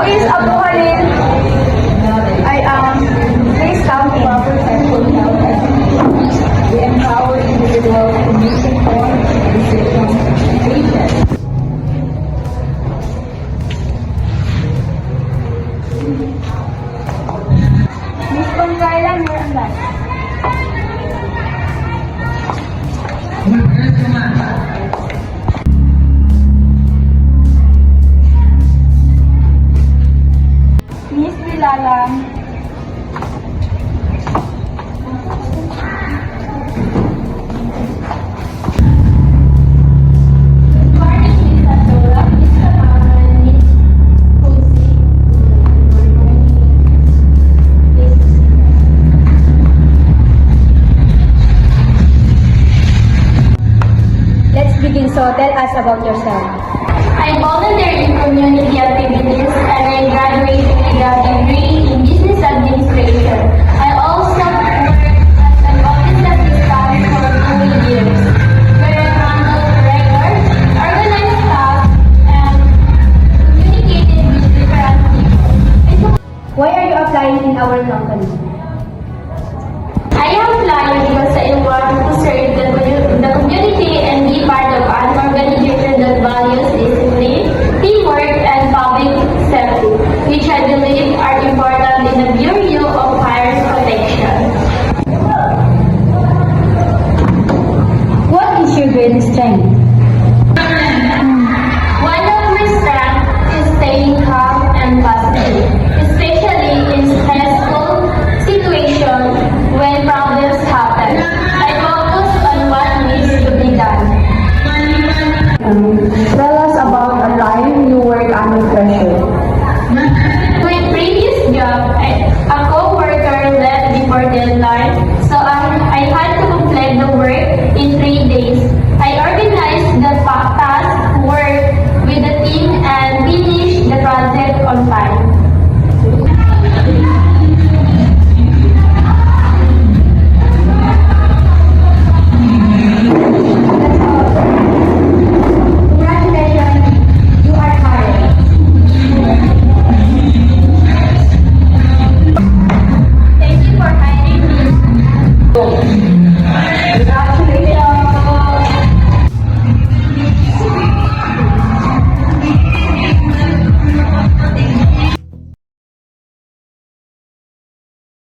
is Abu Khalil. I am based down in successful health activities. We empower individuals to make informed decisions and patients. Miss Concarla, you're on line. Miss Vilalang. Let's begin. So tell us about yourself. I volunteer in community activities and I graduated with a degree in business administration. I also worked as an office assistant for 2 years, where I handled records, organized staff, and communicated with different people. Why are you applying in our company? I am applying because I want to serve the community and be part of an organization that values discipline, teamwork, and public safety, which I believe are important in the Bureau of Fire Protection. What is your greatest strength?